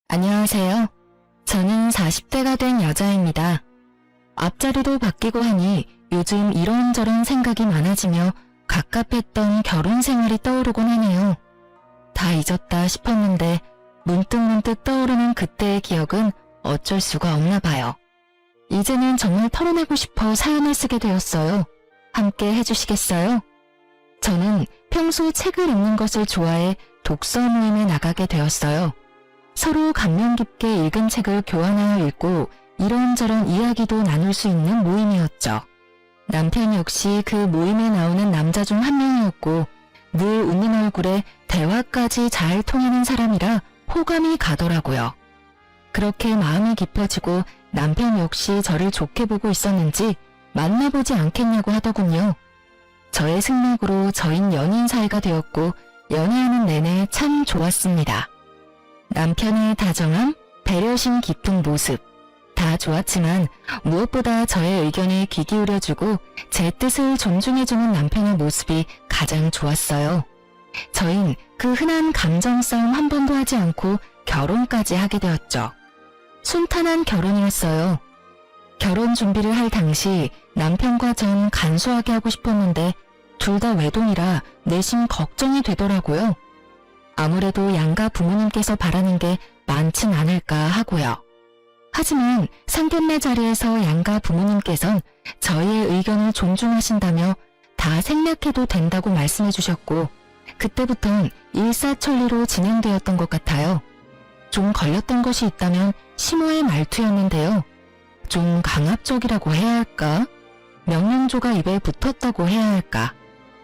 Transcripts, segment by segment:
안녕하세요. 저는 40대가 된 여자입니다. 앞자리도 바뀌고 하니 요즘 이런저런 생각이 많아지며 갑갑했던 결혼 생활이 떠오르곤 하네요. 다 잊었다 싶었는데 문득문득 떠오르는 그때의 기억은 어쩔 수가 없나 봐요. 이제는 정말 털어내고 싶어 사연을 쓰게 되었어요. 함께 해주시겠어요? 저는 평소 책을 읽는 것을 좋아해 독서 모임에 나가게 되었어요. 서로 감명 깊게 읽은 책을 교환하여 읽고 이런저런 이야기도 나눌 수 있는 모임이었죠. 남편 역시 그 모임에 나오는 남자 중 한 명이었고 늘 웃는 얼굴에 대화까지 잘 통하는 사람이라 호감이 가더라고요. 그렇게 마음이 깊어지고 남편 역시 저를 좋게 보고 있었는지 만나보지 않겠냐고 하더군요. 저의 승낙으로 저흰 연인 사이가 되었고 연애하는 내내 참 좋았습니다. 남편의 다정함, 배려심 깊은 모습 다 좋았지만 무엇보다 저의 의견에 귀 기울여주고 제 뜻을 존중해주는 남편의 모습이 가장 좋았어요. 저흰 그 흔한 감정 싸움 한 번도 하지 않고 결혼까지 하게 되었죠. 순탄한 결혼이었어요. 결혼 준비를 할 당시 남편과 전 간소하게 하고 싶었는데 둘 다 외동이라 내심 걱정이 되더라고요. 아무래도 양가 부모님께서 바라는 게 많진 않을까 하고요. 하지만 상견례 자리에서 양가 부모님께선 저희의 의견을 존중하신다며 다 생략해도 된다고 말씀해 주셨고 그때부턴 일사천리로 진행되었던 것 같아요. 좀 걸렸던 것이 있다면 시모의 말투였는데요. 좀 강압적이라고 해야 할까? 명령조가 입에 붙었다고 해야 할까?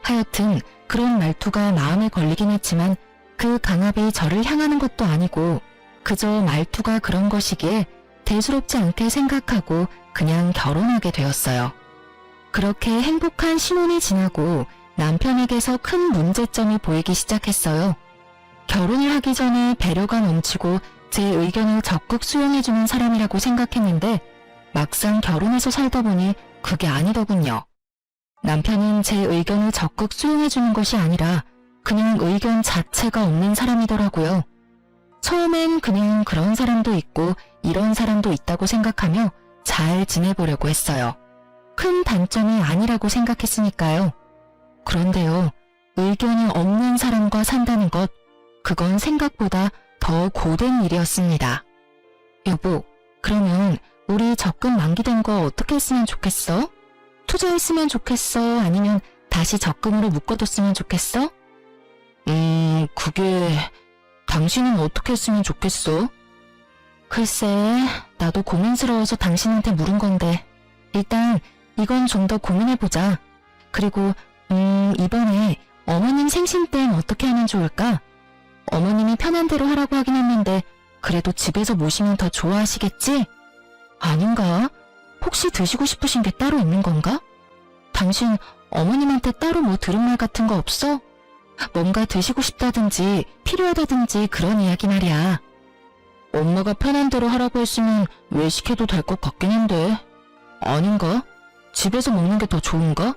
하여튼 그런 말투가 마음에 걸리긴 했지만 그 강압이 저를 향하는 것도 아니고 그저 말투가 그런 것이기에 대수롭지 않게 생각하고 그냥 결혼하게 되었어요. 그렇게 행복한 신혼이 지나고 남편에게서 큰 문제점이 보이기 시작했어요. 결혼을 하기 전에 배려가 넘치고 제 의견을 적극 수용해주는 사람이라고 생각했는데 막상 결혼해서 살다 보니 그게 아니더군요. 남편은 제 의견을 적극 수용해주는 것이 아니라 그냥 의견 자체가 없는 사람이더라고요. 처음엔 그냥 그런 사람도 있고 이런 사람도 있다고 생각하며 잘 지내보려고 했어요. 큰 단점이 아니라고 생각했으니까요. 그런데요, 의견이 없는 사람과 산다는 것, 그건 생각보다 더 고된 일이었습니다. 여보, 그러면 우리 적금 만기된 거 어떻게 했으면 좋겠어? 투자했으면 좋겠어? 아니면 다시 적금으로 묶어뒀으면 좋겠어? 그게... 당신은 어떻게 했으면 좋겠어? 글쎄, 나도 고민스러워서 당신한테 물은 건데 일단 이건 좀 더 고민해보자. 그리고 이번에 어머님 생신 땐 어떻게 하면 좋을까? 어머님이 편한 대로 하라고 하긴 했는데 그래도 집에서 모시면 더 좋아하시겠지? 아닌가? 혹시 드시고 싶으신 게 따로 있는 건가? 당신 어머님한테 따로 뭐 들은 말 같은 거 없어? 뭔가 드시고 싶다든지 필요하다든지 그런 이야기 말이야. 엄마가 편한 대로 하라고 했으면 왜 시켜도 될 것 같긴 한데. 아닌가? 집에서 먹는 게 더 좋은가?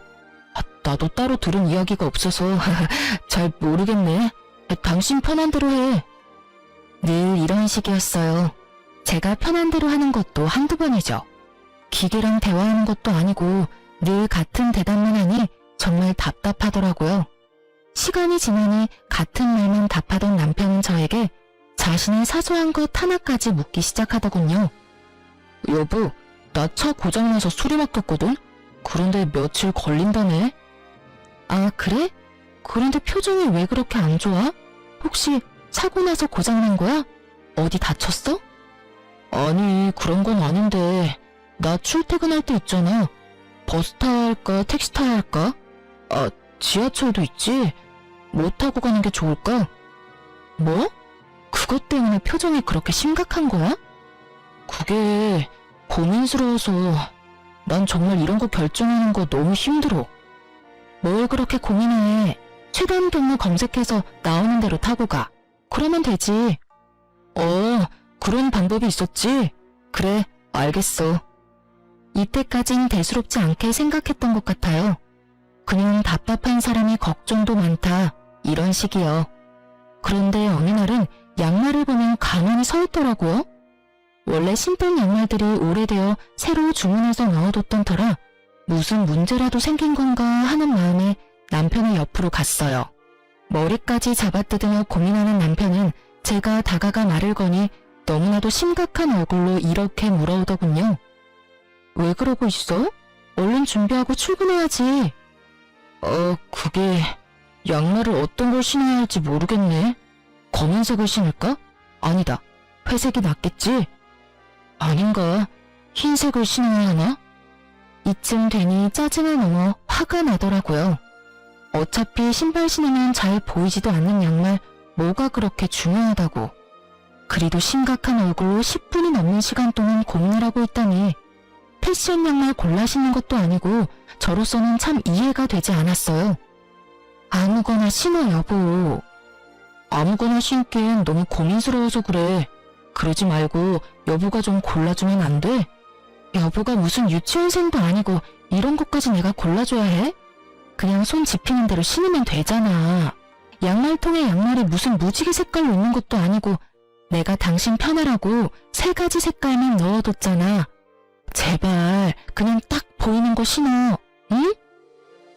나도 따로 들은 이야기가 없어서 잘 모르겠네. 당신 편한 대로 해. 늘 이런 식이었어요. 제가 편한 대로 하는 것도 한두 번이죠. 기계랑 대화하는 것도 아니고 늘 같은 대답만 하니 정말 답답하더라고요. 시간이 지나니 같은 말만 답하던 남편은 저에게 자신의 사소한 것 하나까지 묻기 시작하더군요. 여보, 나 차 고장나서 수리 맡겼거든? 그런데 며칠 걸린다네? 아, 그래? 그런데 표정이 왜 그렇게 안 좋아? 혹시 사고 나서 고장난 거야? 어디 다쳤어? 아니, 그런 건 아닌데 나 출퇴근할 때 있잖아. 버스 타야 할까, 택시 타야 할까? 아, 지하철도 있지? 뭐 타고 가는 게 좋을까? 뭐? 그것 때문에 표정이 그렇게 심각한 거야? 그게 고민스러워서 난 정말 이런 거 결정하는 거 너무 힘들어. 뭘 그렇게 고민해. 최단 경로 검색해서 나오는 대로 타고 가. 그러면 되지. 그런 방법이 있었지? 그래, 알겠어. 이때까진 대수롭지 않게 생각했던 것 같아요. 그냥 답답한 사람이 걱정도 많다. 이런 식이요. 그런데 어느 날은 양말을 보면 가만히 서 있더라고요. 원래 신던 양말들이 오래되어 새로 주문해서 넣어뒀던 터라 무슨 문제라도 생긴 건가 하는 마음에 남편의 옆으로 갔어요. 머리까지 잡아뜯으며 고민하는 남편은 제가 다가가 말을 거니 너무나도 심각한 얼굴로 이렇게 물어오더군요. 왜 그러고 있어? 얼른 준비하고 출근해야지. 그게 양말을 어떤 걸 신어야 할지 모르겠네. 검은색을 신을까? 아니다. 회색이 낫겠지? 아닌가? 흰색을 신어야 하나? 이쯤 되니 짜증을 넘어 화가 나더라고요. 어차피 신발 신으면 잘 보이지도 않는 양말 뭐가 그렇게 중요하다고. 그리도 심각한 얼굴로 10분이 넘는 시간 동안 고민을 하고 있다니 패션 양말 골라 신는 것도 아니고 저로서는 참 이해가 되지 않았어요. 아무거나 신어 여보. 아무거나 신기엔 너무 고민스러워서 그래. 그러지 말고 여보가 좀 골라주면 안 돼? 여보가 무슨 유치원생도 아니고 이런 것까지 내가 골라줘야 해? 그냥 손 집히는 대로 신으면 되잖아. 양말통에 양말이 무슨 무지개 색깔로 있는 것도 아니고 내가 당신 편하라고 3가지 색깔만 넣어뒀잖아. 제발 그냥 딱 보이는 거 신어. 응?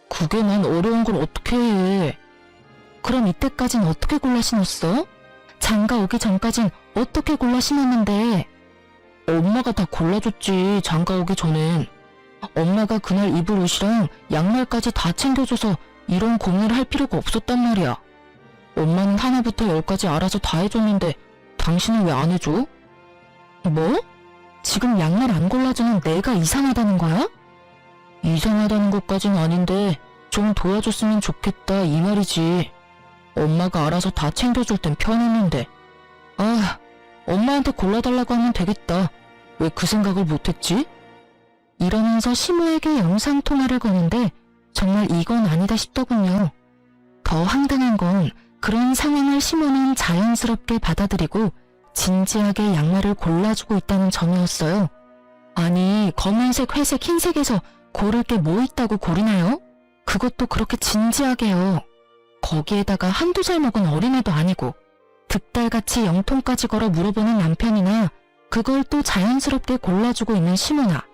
그게 난 어려운 걸 어떻게 해. 그럼 이때까진 어떻게 골라 신었어? 장가 오기 전까진 어떻게 골라 신었는데? 엄마가 다 골라줬지, 장가 오기 전엔. 엄마가 그날 입을 옷이랑 양말까지 다 챙겨줘서 이런 고민을 할 필요가 없었단 말이야. 엄마는 하나부터 10까지 알아서 다 해줬는데 당신은 왜 안 해줘? 뭐? 지금 양말 안 골라주는 내가 이상하다는 거야? 이상하다는 것까진 아닌데 좀 도와줬으면 좋겠다 이 말이지. 엄마가 알아서 다 챙겨줄 땐 편했는데. 엄마한테 골라달라고 하면 되겠다. 왜 그 생각을 못했지? 이러면서 시모에게 영상통화를 거는데 정말 이건 아니다 싶더군요. 더 황당한 건 그런 상황을 시모는 자연스럽게 받아들이고 진지하게 양말을 골라주고 있다는 점이었어요. 아니, 검은색, 회색, 흰색에서 고를 게 뭐 있다고 고르나요? 그것도 그렇게 진지하게요. 거기에다가 한두 살 먹은 어린애도 아니고 득달같이 영통까지 걸어 물어보는 남편이나 그걸 또 자연스럽게 골라주고 있는 시모나.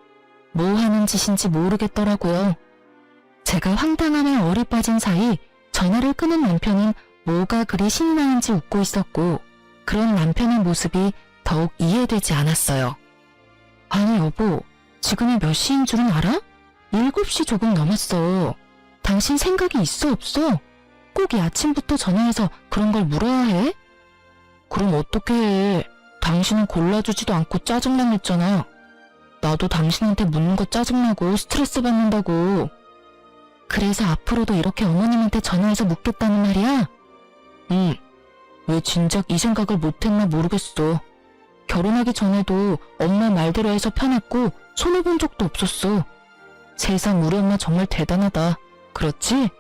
뭐 하는 짓인지 모르겠더라고요. 제가 황당함에 얼이 빠진 사이 전화를 끊은 남편은 뭐가 그리 신이 나는지 웃고 있었고 그런 남편의 모습이 더욱 이해되지 않았어요. 아니 여보, 지금이 몇 시인 줄은 알아? 7시 조금 넘었어. 당신 생각이 있어 없어? 꼭 이 아침부터 전화해서 그런 걸 물어야 해? 그럼 어떻게 해? 당신은 골라주지도 않고 짜증만 냈잖아. 나도 당신한테 묻는 거 짜증나고 스트레스 받는다고. 그래서 앞으로도 이렇게 어머님한테 전화해서 묻겠다는 말이야? 응. 왜 진작 이 생각을 못했나 모르겠어. 결혼하기 전에도 엄마 말대로 해서 편했고 손해본 적도 없었어. 세상 우리 엄마 정말 대단하다. 그렇지?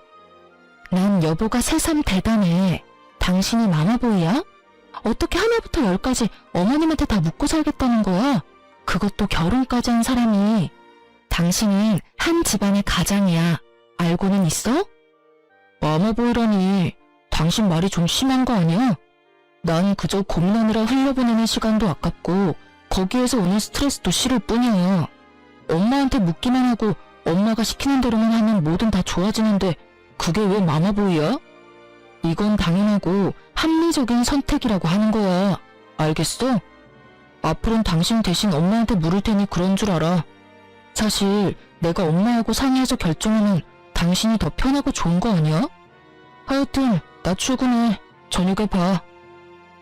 난 여보가 새삼 대단해. 당신이 마마보이야? 어떻게 하나부터 10까지 어머님한테 다 묻고 살겠다는 거야? 그것도 결혼까지 한 사람이. 당신은 한 집안의 가장이야. 알고는 있어? 마마보이라니. 당신 말이 좀 심한 거 아니야? 난 그저 고민하느라 흘려보내는 시간도 아깝고 거기에서 오는 스트레스도 싫을 뿐이야. 엄마한테 묻기만 하고 엄마가 시키는 대로만 하면 뭐든 다 좋아지는데 그게 왜 마마보이야? 이건 당연하고 합리적인 선택이라고 하는 거야. 알겠어? 앞으로는 당신 대신 엄마한테 물을 테니 그런 줄 알아. 사실 내가 엄마하고 상의해서 결정하면 당신이 더 편하고 좋은 거 아니야? 하여튼 나 출근해. 저녁에 봐.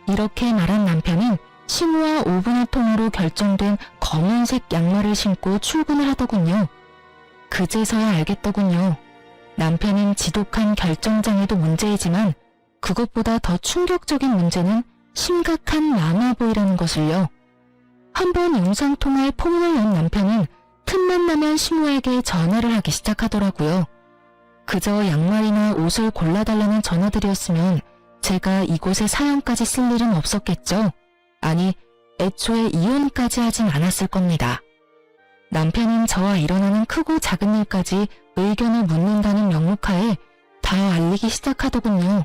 이렇게 말한 남편은 시모와 5분의 통화로 결정된 검은색 양말을 신고 출근을 하더군요. 그제서야 알겠더군요. 남편은 지독한 결정장애도 문제이지만 그것보다 더 충격적인 문제는 심각한 마마보이라는 것을요. 한번 영상통화에 포문을 연 남편은 틈만 나면 시모에게 전화를 하기 시작하더라고요. 그저 양말이나 옷을 골라달라는 전화들이었으면 제가 이곳에 사연까지 쓸 일은 없었겠죠. 아니, 애초에 이혼까지 하진 않았을 겁니다. 남편은 저와 일어나는 크고 작은 일까지 의견을 묻는다는 명목하에 다 알리기 시작하더군요.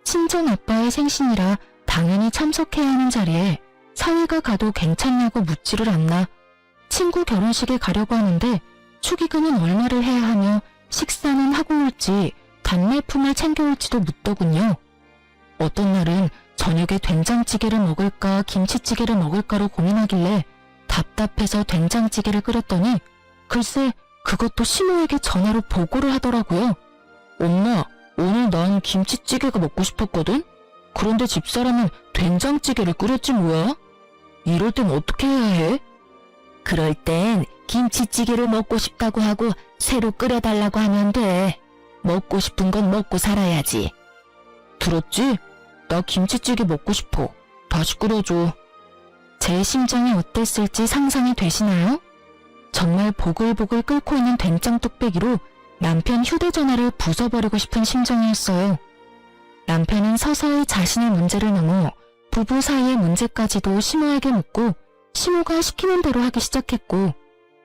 친정 아빠의 생신이라 당연히 참석해야 하는 자리에 사위가 가도 괜찮냐고 묻지를 않나. 친구 결혼식에 가려고 하는데 축의금은 얼마를 해야 하며 식사는 하고 올지 단말품을 챙겨올지도 묻더군요. 어떤 날은 저녁에 된장찌개를 먹을까 김치찌개를 먹을까로 고민하길래 답답해서 된장찌개를 끓였더니 글쎄 그것도 시모에게 전화로 보고를 하더라고요. 엄마, 오늘 난 김치찌개가 먹고 싶었거든? 그런데 집사람은 된장찌개를 끓였지 뭐야? 이럴 땐 어떻게 해야 해? 그럴 땐 김치찌개를 먹고 싶다고 하고 새로 끓여달라고 하면 돼. 먹고 싶은 건 먹고 살아야지. 들었지? 나 김치찌개 먹고 싶어. 다시 끓여줘. 제 심정이 어땠을지 상상이 되시나요? 정말 보글보글 끓고 있는 된장 뚝배기로 남편 휴대전화를 부숴버리고 싶은 심정이었어요. 남편은 서서히 자신의 문제를 넘어 부부 사이의 문제까지도 시모에게 묻고 시모가 시키는 대로 하기 시작했고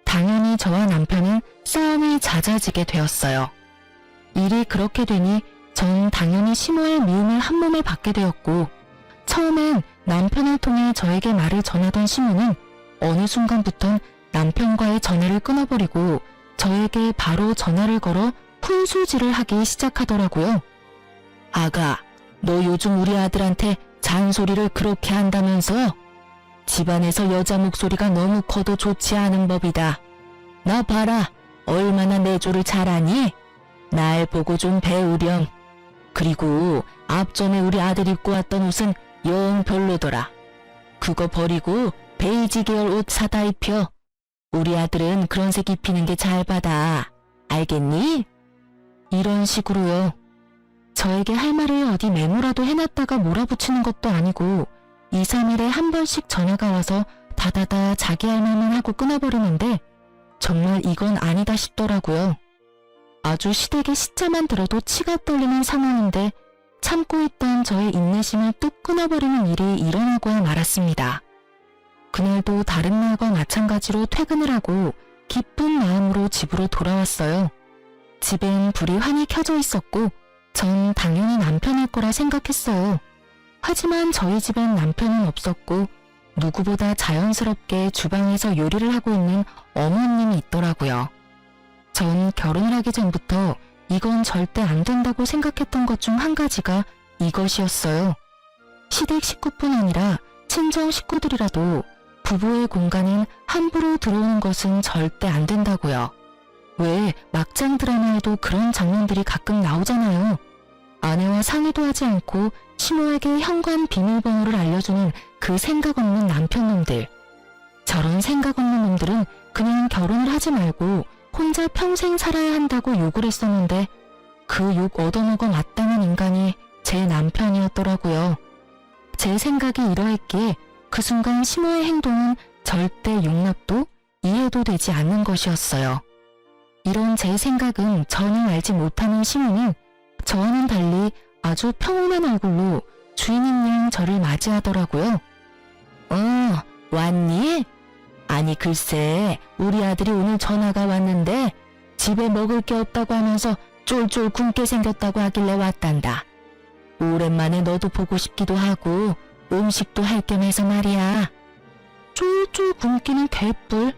당연히 저와 남편은 싸움이 잦아지게 되었어요. 일이 그렇게 되니 전 당연히 시모의 미움을 한몸에 받게 되었고 처음엔 남편을 통해 저에게 말을 전하던 시모는 어느 순간부턴 남편과의 전화를 끊어버리고 저에게 바로 전화를 걸어 훈수질을 하기 시작하더라고요. 아가, 너 요즘 우리 아들한테 잔소리를 그렇게 한다면서? 집안에서 여자 목소리가 너무 커도 좋지 않은 법이다. 나 봐라, 얼마나 내조를 잘하니? 날 보고 좀 배우렴. 그리고 앞전에 우리 아들 입고 왔던 옷은 영 별로더라. 그거 버리고 베이지 계열 옷 사다 입혀. 우리 아들은 그런 색 입히는 게 잘 받아. 알겠니? 이런 식으로요. 저에게 할 말을 어디 메모라도 해놨다가 몰아붙이는 것도 아니고 2, 3일에 한 번씩 전화가 와서 다다다 자기 할 말만 하고 끊어버리는데 정말 이건 아니다 싶더라고요. 아주 시댁의 시자만 들어도 치가 떨리는 상황인데 참고 있던 저의 인내심을 뚝 끊어버리는 일이 일어나고야 말았습니다. 그날도 다른 날과 마찬가지로 퇴근을 하고 기쁜 마음으로 집으로 돌아왔어요. 집엔 불이 환히 켜져 있었고 전 당연히 남편일 거라 생각했어요. 하지만 저희 집엔 남편은 없었고 누구보다 자연스럽게 주방에서 요리를 하고 있는 어머님이 있더라고요. 전 결혼을 하기 전부터 이건 절대 안 된다고 생각했던 것 중 한 가지가 이것이었어요. 시댁 식구뿐 아니라 친정 식구들이라도 부부의 공간엔 함부로 들어오는 것은 절대 안 된다고요. 왜 막장 드라마에도 그런 장면들이 가끔 나오잖아요. 아내와 상의도 하지 않고 시모에게 현관 비밀번호를 알려주는 그 생각 없는 남편놈들. 저런 생각 없는 놈들은 그냥 결혼을 하지 말고 혼자 평생 살아야 한다고 욕을 했었는데 그 욕 얻어먹어 마땅한 인간이 제 남편이었더라고요. 제 생각이 이러했기에 그 순간 시모의 행동은 절대 용납도 이해도 되지 않는 것이었어요. 이런 제 생각은 전혀 알지 못하는 시모는 저와는 달리 아주 평온한 얼굴로 주인인 양 저를 맞이하더라고요. 왔니? 아니 글쎄 우리 아들이 오늘 전화가 왔는데 집에 먹을 게 없다고 하면서 쫄쫄 굶게 생겼다고 하길래 왔단다. 오랜만에 너도 보고 싶기도 하고 음식도 할 겸 해서 말이야. 쫄쫄 굶기는 개뿔.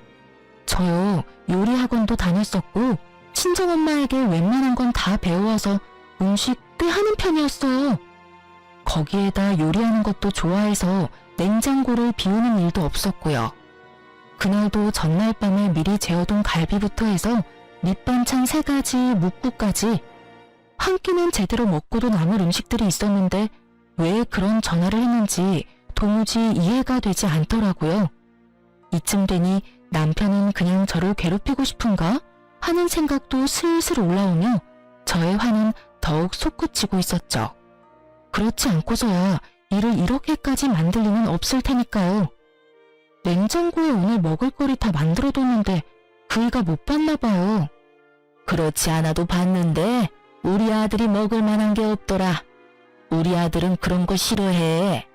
저요 요리학원도 다녔었고 친정엄마에게 웬만한 건 다 배워와서 음식 꽤 하는 편이었어요. 거기에다 요리하는 것도 좋아해서 냉장고를 비우는 일도 없었고요. 그날도 전날 밤에 미리 재워둔 갈비부터 해서 밑반찬 3가지, 묵국까지 한 끼는 제대로 먹고도 남을 음식들이 있었는데 왜 그런 전화를 했는지 도무지 이해가 되지 않더라고요. 이쯤 되니 남편은 그냥 저를 괴롭히고 싶은가 하는 생각도 슬슬 올라오며 저의 화는 더욱 솟구치고 있었죠. 그렇지 않고서야 일을 이렇게까지 만들 리는 없을 테니까요. 냉장고에 오늘 먹을거리 다 만들어뒀는데 그이가 못 봤나 봐요. 그렇지 않아도 봤는데 우리 아들이 먹을 만한 게 없더라. 우리 아들은 그런 거 싫어해.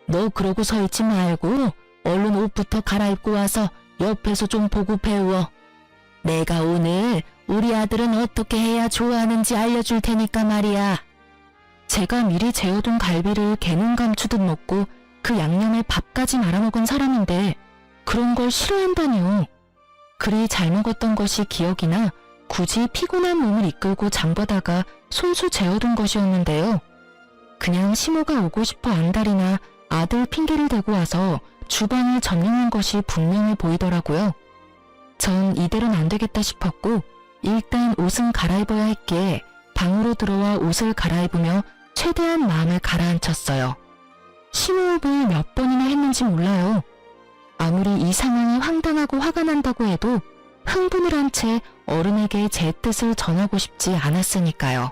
너 그러고 서 있지 말고 얼른 옷부터 갈아입고 와서 옆에서 좀 보고 배워. 내가 오늘 우리 아들은 어떻게 해야 좋아하는지 알려줄 테니까 말이야. 제가 미리 재워둔 갈비를 개눈 감추듯 먹고 그 양념에 밥까지 말아먹은 사람인데 그런 걸 싫어한다니요. 그리 잘 먹었던 것이 기억이 나 굳이 피곤한 몸을 이끌고 장보다가 손수 재워둔 것이었는데요. 그냥 시모가 오고 싶어 안달이나 아들 핑계를 대고 와서 주방을 점령한 것이 분명해 보이더라고요. 전 이대로는 안 되겠다 싶었고 일단 옷은 갈아입어야 했기에 방으로 들어와 옷을 갈아입으며 최대한 마음을 가라앉혔어요. 심호흡을 몇 번이나 했는지 몰라요. 아무리 이 상황이 황당하고 화가 난다고 해도 흥분을 한 채 어른에게 제 뜻을 전하고 싶지 않았으니까요.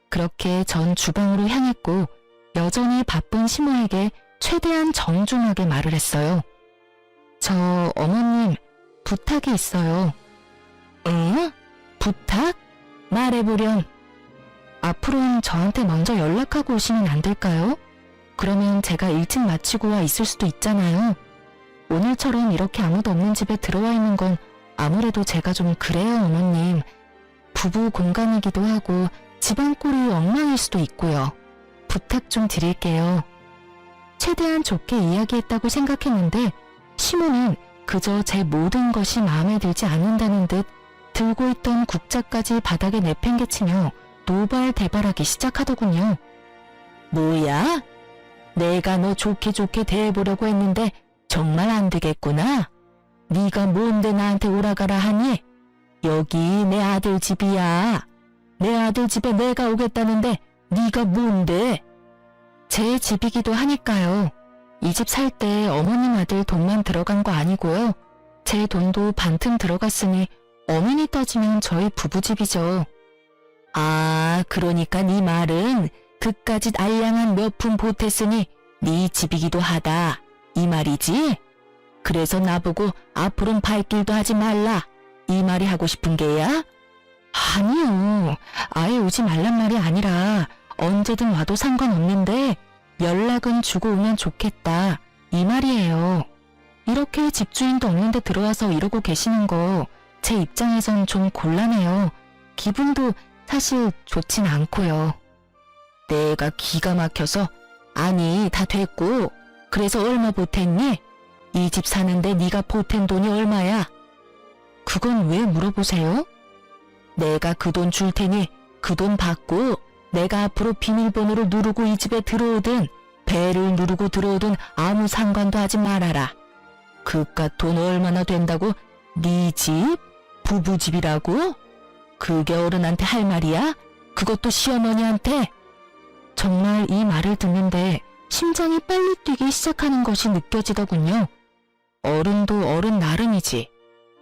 그렇게 전 주방으로 향했고 여전히 바쁜 시모에게 최대한 정중하게 말을 했어요. 저 어머님 부탁이 있어요. 응? 부탁? 말해보렴. 앞으로는 저한테 먼저 연락하고 오시면 안 될까요? 그러면 제가 일찍 마치고 와 있을 수도 있잖아요. 오늘처럼 이렇게 아무도 없는 집에 들어와 있는 건 아무래도 제가 좀 그래요, 어머님. 부부 공간이기도 하고 집안 꼴이 엉망일 수도 있고요. 부탁 좀 드릴게요. 최대한 좋게 이야기했다고 생각했는데 시모는 그저 제 모든 것이 마음에 들지 않는다는 듯 들고 있던 국자까지 바닥에 내팽개치며 노발대발하기 시작하더군요. 뭐야? 내가 너 좋게 대해보려고 했는데 정말 안 되겠구나. 네가 뭔데 나한테 오라가라 하니? 여기 내 아들 집이야. 내 아들 집에 내가 오겠다는데 네가 뭔데? 제 집이기도 하니까요. 이 집 살 때 어머님 아들 돈만 들어간 거 아니고요. 제 돈도 반틈 들어갔으니 어머니 따지면 저희 부부집이죠. 아, 그러니까 네 말은 그까짓 알량한 몇 푼 보탰으니 네 집이기도 하다. 이 말이지? 그래서 나보고 앞으로는 발길도 하지 말라. 이 말이 하고 싶은 게야? 아니요. 아예 오지 말란 말이 아니라 언제든 와도 상관없는데 연락은 주고 오면 좋겠다. 이 말이에요. 이렇게 집주인도 없는데 들어와서 이러고 계시는 거 제 입장에선 좀 곤란해요. 기분도 사실 좋진 않고요. 내가 기가 막혀서 아니 다 됐고 그래서 얼마 보탰니? 이 집 사는데 네가 보탠 돈이 얼마야? 그건 왜 물어보세요? 내가 그 돈 줄 테니 그 돈 받고 내가 앞으로 비밀번호를 누르고 이 집에 들어오든 배를 누르고 들어오든 아무 상관도 하지 말아라. 그깟 돈 얼마나 된다고? 네 집? 부부집이라고? 그게 어른한테 할 말이야? 그것도 시어머니한테? 정말 이 말을 듣는데 심장이 빨리 뛰기 시작하는 것이 느껴지더군요. 어른도 어른 나름이지.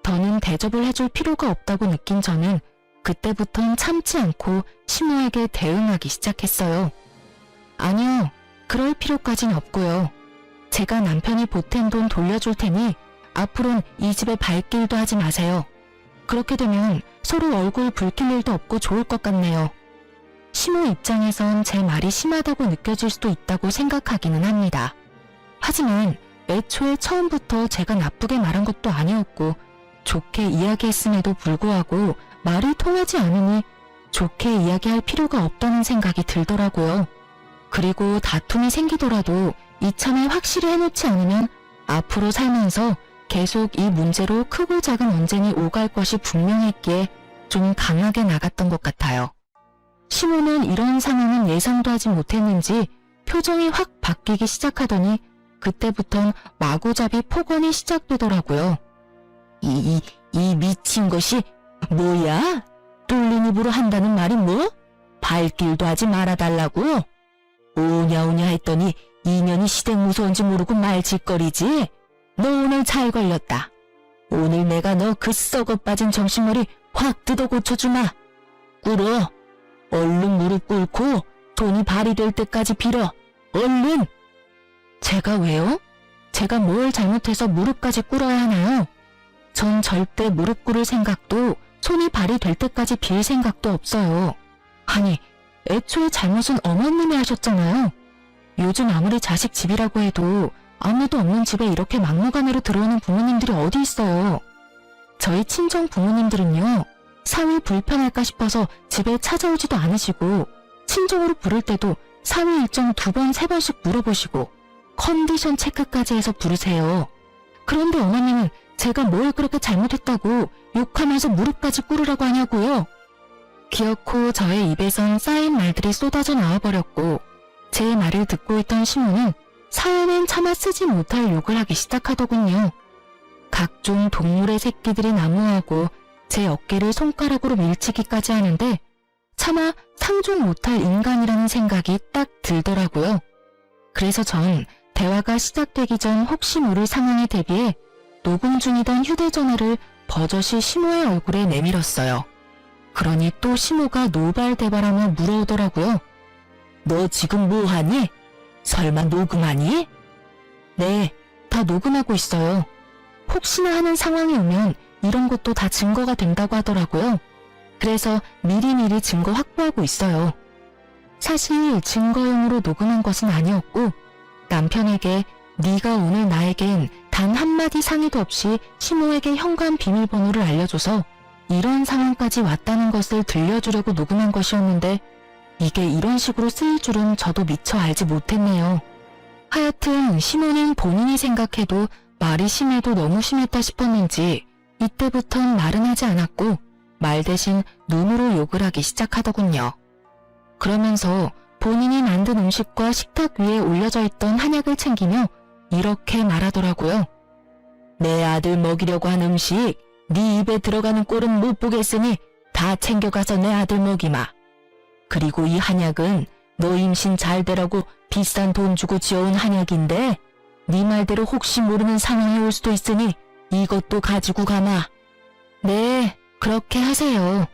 더는 대접을 해줄 필요가 없다고 느낀 저는 그때부턴 참지 않고 시모에게 대응하기 시작했어요. 아니요, 그럴 필요까진 없고요. 제가 남편이 보탠 돈 돌려줄 테니 앞으론 이 집에 발길도 하지 마세요. 그렇게 되면 서로 얼굴 붉힐 일도 없고 좋을 것 같네요. 시모 입장에선 제 말이 심하다고 느껴질 수도 있다고 생각하기는 합니다. 하지만 애초에 처음부터 제가 나쁘게 말한 것도 아니었고 좋게 이야기했음에도 불구하고 말이 통하지 않으니 좋게 이야기할 필요가 없다는 생각이 들더라고요. 그리고 다툼이 생기더라도 이참에 확실히 해놓지 않으면 앞으로 살면서 계속 이 문제로 크고 작은 언쟁이 오갈 것이 분명했기에 좀 강하게 나갔던 것 같아요. 시모는 이런 상황은 예상도 하지 못했는지 표정이 확 바뀌기 시작하더니 그때부턴 마구잡이 폭언이 시작되더라고요. 이 미친 것이 뭐야? 뚫린 입으로 한다는 말이 뭐? 발길도 하지 말아달라고? 오냐오냐 했더니 이년이 시댁 무서운지 모르고 말짓거리지? 너 오늘 잘 걸렸다. 오늘 내가 너 그 썩어 빠진 정신머리 확 뜯어 고쳐주마. 꿇어. 얼른 무릎 꿇고 돈이 발이 될 때까지 빌어. 얼른. 제가 왜요? 제가 뭘 잘못해서 무릎까지 꿇어야 하나요? 전 절대 무릎 꿇을 생각도 손이 발이 될 때까지 빌 생각도 없어요. 아니, 애초에 잘못은 어머님이 하셨잖아요. 요즘 아무리 자식 집이라고 해도 아무도 없는 집에 이렇게 막무가내로 들어오는 부모님들이 어디 있어요. 저희 친정 부모님들은요, 사위 불편할까 싶어서 집에 찾아오지도 않으시고 친정으로 부를 때도 3일 일정 2번, 3번씩 물어보시고 컨디션 체크까지 해서 부르세요. 그런데 어머님은 제가 뭘 그렇게 잘못했다고 욕하면서 무릎까지 꿇으라고 하냐고요. 기어코 저의 입에선 쌓인 말들이 쏟아져 나와버렸고 제 말을 듣고 있던 시모는 사연엔 차마 쓰지 못할 욕을 하기 시작하더군요. 각종 동물의 새끼들이 난무하고 제 어깨를 손가락으로 밀치기까지 하는데 차마 상종 못할 인간이라는 생각이 딱 들더라고요. 그래서 전 대화가 시작되기 전 혹시 모를 상황에 대비해 녹음 중이던 휴대전화를 버젓이 시모의 얼굴에 내밀었어요. 그러니 또 시모가 노발대발하며 물어오더라고요. 너 지금 뭐하니? 설마 녹음하니? 네, 다 녹음하고 있어요. 혹시나 하는 상황이 오면 이런 것도 다 증거가 된다고 하더라고요. 그래서 미리미리 증거 확보하고 있어요. 사실 증거용으로 녹음한 것은 아니었고 남편에게 네가 오늘 나에겐 단 한마디 상의도 없이 시모에게 현관 비밀번호를 알려줘서 이런 상황까지 왔다는 것을 들려주려고 녹음한 것이었는데 이게 이런 식으로 쓰일 줄은 저도 미처 알지 못했네요. 하여튼 시모는 본인이 생각해도 말이 심해도 너무 심했다 싶었는지 이때부턴 말은 하지 않았고 말 대신 눈으로 욕을 하기 시작하더군요. 그러면서 본인이 만든 음식과 식탁 위에 올려져 있던 한약을 챙기며 이렇게 말하더라고요. 내 아들 먹이려고 한 음식 네 입에 들어가는 꼴은 못 보겠으니 다 챙겨가서 내 아들 먹이마. 그리고 이 한약은 너 임신 잘 되라고 비싼 돈 주고 지어온 한약인데 네 말대로 혹시 모르는 상황이 올 수도 있으니 이것도 가지고 가마. 네, 그렇게 하세요.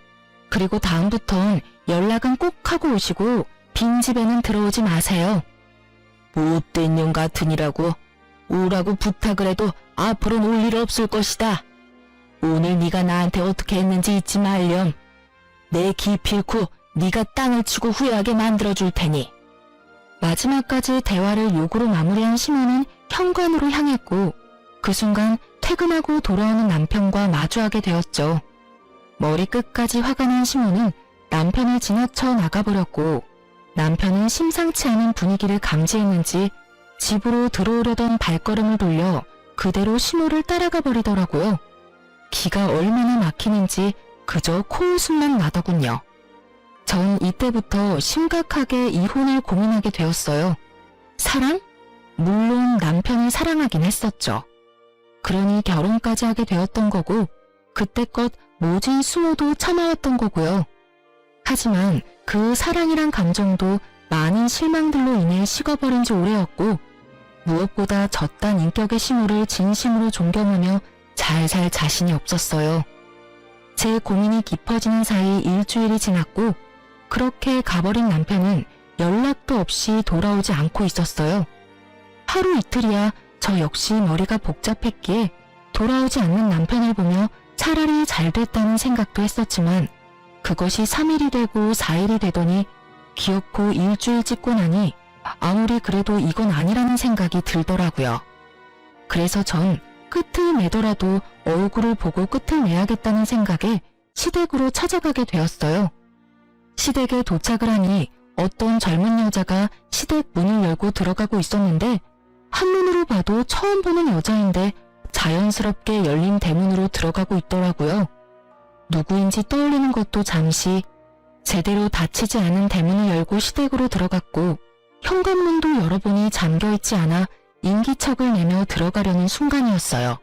그리고 다음부턴 연락은 꼭 하고 오시고 빈집에는 들어오지 마세요. 못된 년 같으니라고 오라고 부탁을 해도 앞으로는 올 일 없을 것이다. 오늘 네가 나한테 어떻게 했는지 잊지 말렴. 내 기필코 네가 땅을 치고 후회하게 만들어줄 테니. 마지막까지 대화를 욕으로 마무리한 시모는 현관으로 향했고 그 순간 퇴근하고 돌아오는 남편과 마주하게 되었죠. 머리끝까지 화가 난 시모는 남편을 지나쳐 나가버렸고 남편은 심상치 않은 분위기를 감지했는지 집으로 들어오려던 발걸음을 돌려 그대로 시모를 따라가 버리더라고요. 기가 얼마나 막히는지 그저 코웃음만 나더군요. 전 이때부터 심각하게 이혼을 고민하게 되었어요. 사랑? 물론 남편을 사랑하긴 했었죠. 그러니 결혼까지 하게 되었던 거고 그때껏 모진 수모도 참아왔던 거고요. 하지만 그 사랑이란 감정도 많은 실망들로 인해 식어버린 지 오래였고 무엇보다 저딴 인격의 시모를 진심으로 존경하며 잘 살 자신이 없었어요. 제 고민이 깊어지는 사이 일주일이 지났고 그렇게 가버린 남편은 연락도 없이 돌아오지 않고 있었어요. 하루 이틀이야 저 역시 머리가 복잡했기에 돌아오지 않는 남편을 보며 차라리 잘 됐다는 생각도 했었지만 그것이 3일이 되고 4일이 되더니 기어코 일주일 찍고 나니 아무리 그래도 이건 아니라는 생각이 들더라고요. 그래서 전 끝을 내더라도 얼굴을 보고 끝을 내야겠다는 생각에 시댁으로 찾아가게 되었어요. 시댁에 도착을 하니 어떤 젊은 여자가 시댁 문을 열고 들어가고 있었는데 한눈으로 봐도 처음 보는 여자인데 자연스럽게 열린 대문으로 들어가고 있더라고요. 누구인지 떠올리는 것도 잠시 제대로 닫히지 않은 대문을 열고 시댁으로 들어갔고 현관문도 열어보니 잠겨있지 않아 인기척을 내며 들어가려는 순간이었어요.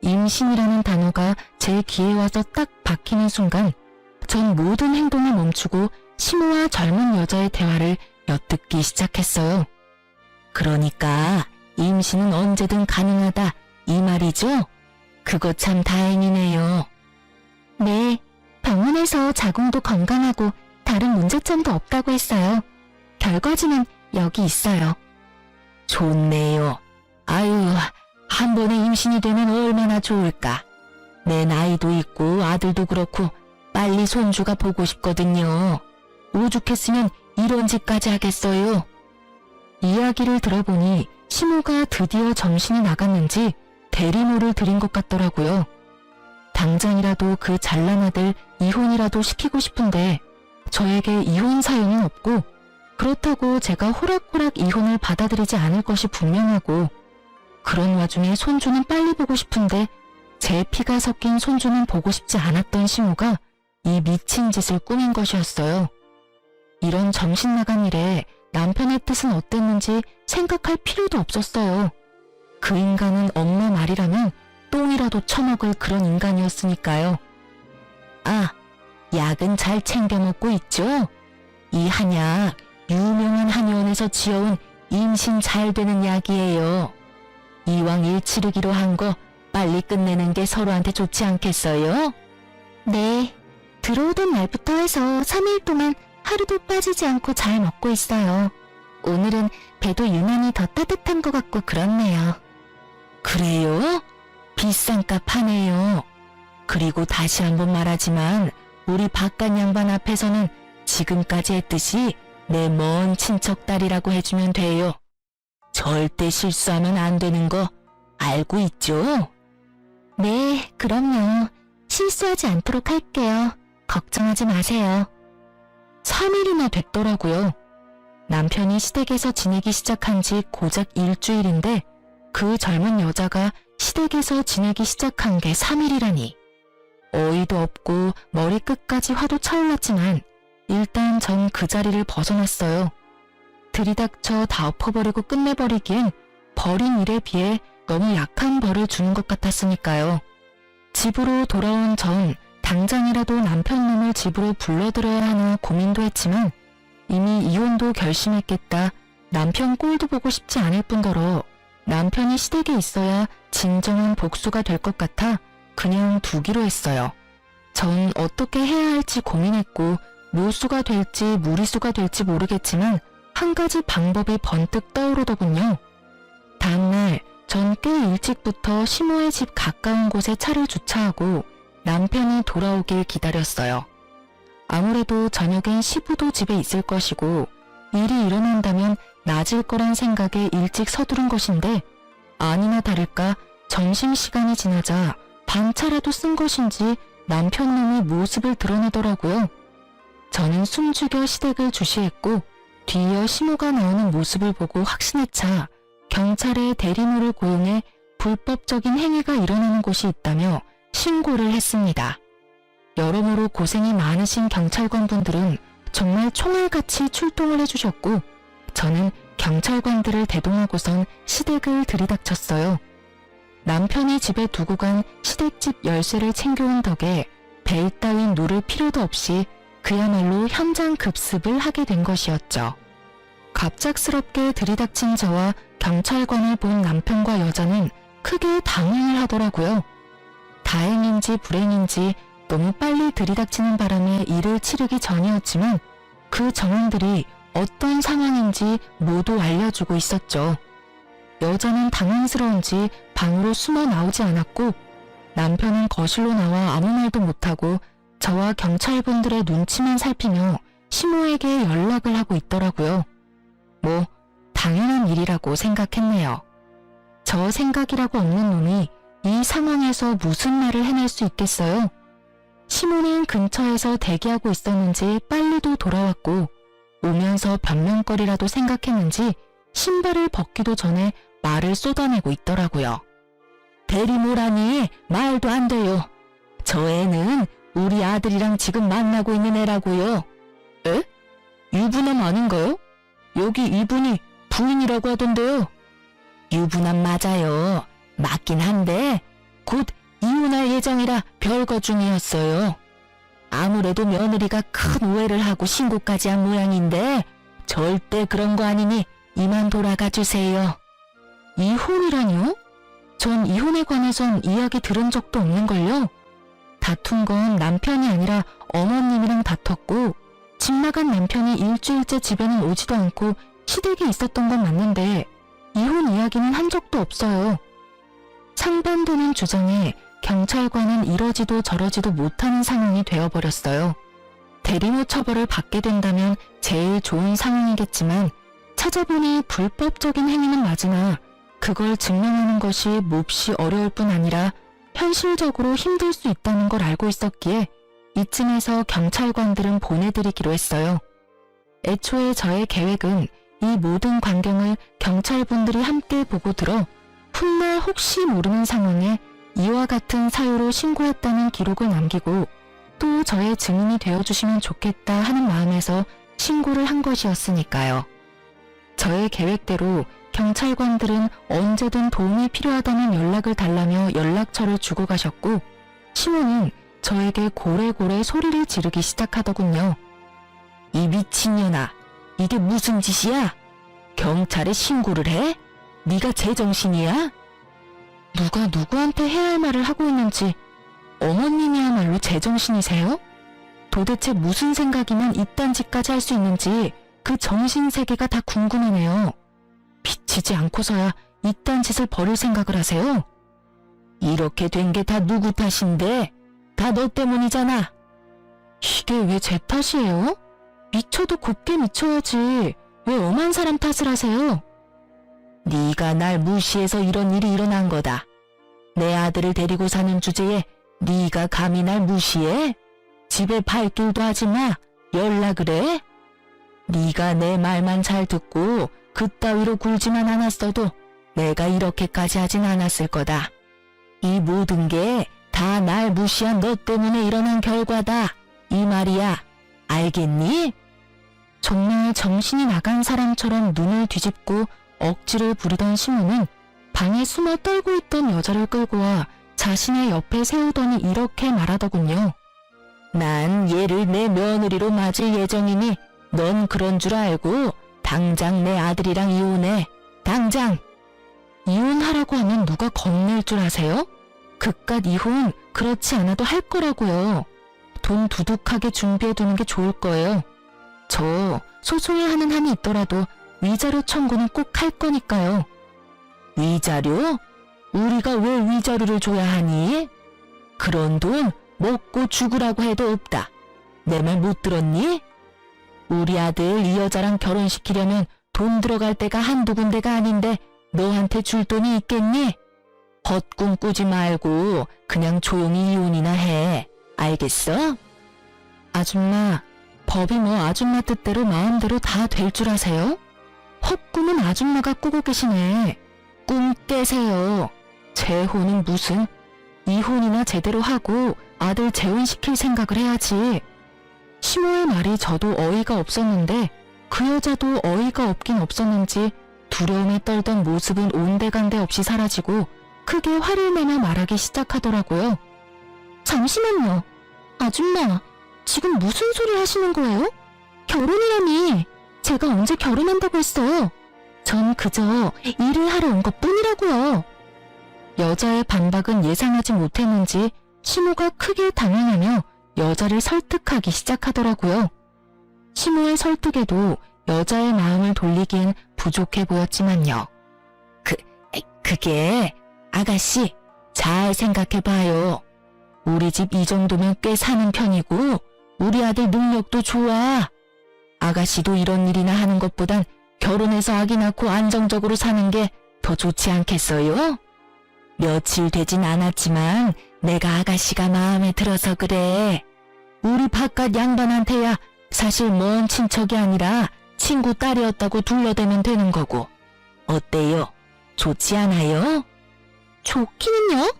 임신이라는 단어가 제 귀에 와서 딱 박히는 순간 전 모든 행동을 멈추고 시모와 젊은 여자의 대화를 엿듣기 시작했어요. 그러니까 임신은 언제든 가능하다 이 말이죠? 그거 참 다행이네요. 네, 병원에서 자궁도 건강하고 다른 문제점도 없다고 했어요. 결과지는 여기 있어요. 좋네요. 아유, 한 번에 임신이 되면 얼마나 좋을까. 내 나이도 있고 아들도 그렇고 빨리 손주가 보고 싶거든요. 오죽했으면 이런 짓까지 하겠어요. 이야기를 들어보니 시모가 드디어 정신이 나갔는지 대리모를 들인 것 같더라고요. 당장이라도 그 잘난 아들 이혼이라도 시키고 싶은데 저에게 이혼 사유는 없고 그렇다고 제가 호락호락 이혼을 받아들이지 않을 것이 분명하고 그런 와중에 손주는 빨리 보고 싶은데 제 피가 섞인 손주는 보고 싶지 않았던 시모가 이 미친 짓을 꾸민 것이었어요. 이런 정신 나간 일에 남편의 뜻은 어땠는지 생각할 필요도 없었어요. 그 인간은 엄마 말이라면 똥이라도 처먹을 그런 인간이었으니까요. 아, 약은 잘 챙겨 먹고 있죠? 이 한약 유명한 한의원에서 지어온 임신 잘 되는 약이에요. 이왕 일 치르기로 한 거 빨리 끝내는 게 서로한테 좋지 않겠어요? 네, 들어오던 날부터 해서 3일 동안 하루도 빠지지 않고 잘 먹고 있어요. 오늘은 배도 유난히 더 따뜻한 것 같고 그렇네요. 그래요? 비싼 값 하네요. 그리고 다시 한번 말하지만 우리 바깥 양반 앞에서는 지금까지 했듯이 내 먼 친척 딸이라고 해주면 돼요. 절대 실수하면 안 되는 거 알고 있죠? 네, 그럼요. 실수하지 않도록 할게요. 걱정하지 마세요. 3일이나 됐더라고요. 남편이 시댁에서 지내기 시작한 지 고작 일주일인데 그 젊은 여자가 시댁에서 지내기 시작한 게 3일이라니. 어이도 없고 머리끝까지 화도 차올랐지만 일단 전 그 자리를 벗어났어요. 들이닥쳐 다 엎어버리고 끝내버리기엔 벌인 일에 비해 너무 약한 벌을 주는 것 같았으니까요. 집으로 돌아온 전 당장이라도 남편 놈을 집으로 불러들여야 하나 고민도 했지만 이미 이혼도 결심했겠다. 남편 꼴도 보고 싶지 않을 뿐더러 남편이 시댁에 있어야 진정한 복수가 될 것 같아 그냥 두기로 했어요. 전 어떻게 해야 할지 고민했고 모수가 될지 무리수가 될지 모르겠지만 한 가지 방법이 번뜩 떠오르더군요. 다음날 전 꽤 일찍부터 시모의 집 가까운 곳에 차를 주차하고 남편이 돌아오길 기다렸어요. 아무래도 저녁엔 시부도 집에 있을 것이고 일이 일어난다면 낮을 거란 생각에 일찍 서두른 것인데 아니나 다를까 점심시간이 지나자 반차라도 쓴 것인지 남편 놈이 모습을 드러내더라고요. 저는 숨죽여 시댁을 주시했고 뒤이어 시모가 나오는 모습을 보고 확신에 차 경찰에 대리모를 고용해 불법적인 행위가 일어나는 곳이 있다며 신고를 했습니다. 여러모로 고생이 많으신 경찰관분들은 정말 총알같이 출동을 해주셨고 저는 경찰관들을 대동하고선 시댁을 들이닥쳤어요. 남편이 집에 두고 간 시댁집 열쇠를 챙겨온 덕에 벨 따윈 누를 필요도 없이 그야말로 현장 급습을 하게 된 것이었죠. 갑작스럽게 들이닥친 저와 경찰관을 본 남편과 여자는 크게 당황을 하더라고요. 다행인지 불행인지 너무 빨리 들이닥치는 바람에 일을 치르기 전이었지만 그 정황들이 어떤 상황인지 모두 알려주고 있었죠. 여자는 당황스러운지 방으로 숨어 나오지 않았고 남편은 거실로 나와 아무 말도 못하고 저와 경찰분들의 눈치만 살피며 시모에게 연락을 하고 있더라고요. 뭐 당연한 일이라고 생각했네요. 저 생각이라고 없는 놈이 이 상황에서 무슨 말을 해낼 수 있겠어요? 시모는 근처에서 대기하고 있었는지 빨리도 돌아왔고 오면서 변명거리라도 생각했는지 신발을 벗기도 전에 말을 쏟아내고 있더라고요. 대리모라니 말도 안 돼요. 저 애는 우리 아들이랑 지금 만나고 있는 애라고요. 에? 유부남 아닌가요? 여기 이분이 부인이라고 하던데요. 유부남 맞아요. 맞긴 한데 곧 이혼할 예정이라 별거 중이었어요. 아무래도 며느리가 큰 오해를 하고 신고까지 한 모양인데 절대 그런 거 아니니 이만 돌아가 주세요. 이혼이라뇨? 전 이혼에 관해선 이야기 들은 적도 없는걸요. 다툰 건 남편이 아니라 어머님이랑 다퉜고 집 나간 남편이 일주일째 집에는 오지도 않고 시댁에 있었던 건 맞는데 이혼 이야기는 한 적도 없어요. 상반되는 주장에 경찰관은 이러지도 저러지도 못하는 상황이 되어버렸어요. 대리모 처벌을 받게 된다면 제일 좋은 상황이겠지만 찾아보니 불법적인 행위는 맞으나 그걸 증명하는 것이 몹시 어려울 뿐 아니라 현실적으로 힘들 수 있다는 걸 알고 있었기에 이쯤에서 경찰관들은 보내드리기로 했어요. 애초에 저의 계획은 이 모든 광경을 경찰분들이 함께 보고 들어 훗날 혹시 모르는 상황에 이와 같은 사유로 신고했다는 기록을 남기고 또 저의 증인이 되어주시면 좋겠다 하는 마음에서 신고를 한 것이었으니까요. 저의 계획대로 경찰관들은 언제든 도움이 필요하다면 연락을 달라며 연락처를 주고 가셨고 시모는 저에게 고래고래 소리를 지르기 시작하더군요. 이 미친년아, 이게 무슨 짓이야? 경찰에 신고를 해? 네가 제정신이야? 누가 누구한테 해야 할 말을 하고 있는지 어머님이야말로 제정신이세요? 도대체 무슨 생각이면 이딴 짓까지 할 수 있는지 그 정신세계가 다 궁금하네요. 비치지 않고서야 이딴 짓을 벌일 생각을 하세요? 이렇게 된 게 다 누구 탓인데? 다 너 때문이잖아. 이게 왜 제 탓이에요? 미쳐도 곱게 미쳐야지. 왜 엄한 사람 탓을 하세요? 네가 날 무시해서 이런 일이 일어난 거다. 내 아들을 데리고 사는 주제에 네가 감히 날 무시해? 집에 발길도 하지 마. 연락을 해? 네가 내 말만 잘 듣고 그따위로 굴지만 않았어도 내가 이렇게까지 하진 않았을 거다. 이 모든 게 다 날 무시한 너 때문에 일어난 결과다. 이 말이야. 알겠니? 정말 정신이 나간 사람처럼 눈을 뒤집고 억지를 부리던 시모는 방에 숨어 떨고 있던 여자를 끌고 와 자신의 옆에 세우더니 이렇게 말하더군요. 난 얘를 내 며느리로 맞을 예정이니 넌 그런 줄 알고 당장 내 아들이랑 이혼해. 당장! 이혼하라고 하면 누가 겁낼 줄 아세요? 그깟 이혼 그렇지 않아도 할 거라고요. 돈 두둑하게 준비해두는 게 좋을 거예요. 저 소송에 하는 한이 있더라도 위자료 청구는 꼭 할 거니까요. 위자료? 우리가 왜 위자료를 줘야 하니? 그런 돈 먹고 죽으라고 해도 없다. 내 말 못 들었니? 우리 아들 이 여자랑 결혼시키려면 돈 들어갈 데가 한두 군데가 아닌데 너한테 줄 돈이 있겠니? 헛꿈 꾸지 말고 그냥 조용히 이혼이나 해. 알겠어? 아줌마, 법이 뭐 아줌마 뜻대로 마음대로 다 될 줄 아세요? 헛꿈은 아줌마가 꾸고 계시네. 꿈 깨세요. 재혼은 무슨? 이혼이나 제대로 하고 아들 재혼시킬 생각을 해야지. 시모의 말이 저도 어이가 없었는데 그 여자도 어이가 없긴 없었는지 두려움에 떨던 모습은 온데간데 없이 사라지고 크게 화를 내며 말하기 시작하더라고요. 잠시만요. 아줌마, 지금 무슨 소리 하시는 거예요? 결혼이라니. 제가 언제 결혼한다고 했어요? 전 그저 일을 하러 온 것뿐이라고요. 여자의 반박은 예상하지 못했는지 시모가 크게 당황하며 여자를 설득하기 시작하더라고요. 시모의 설득에도 여자의 마음을 돌리기엔 부족해 보였지만요. 그게 아가씨 잘 생각해봐요. 우리 집 이 정도면 꽤 사는 편이고 우리 아들 능력도 좋아. 아가씨도 이런 일이나 하는 것보단 결혼해서 아기 낳고 안정적으로 사는 게 더 좋지 않겠어요? 며칠 되진 않았지만 내가 아가씨가 마음에 들어서 그래. 우리 바깥 양반한테야 사실 먼 친척이 아니라 친구 딸이었다고 둘러대면 되는 거고. 어때요? 좋지 않아요? 좋기는요?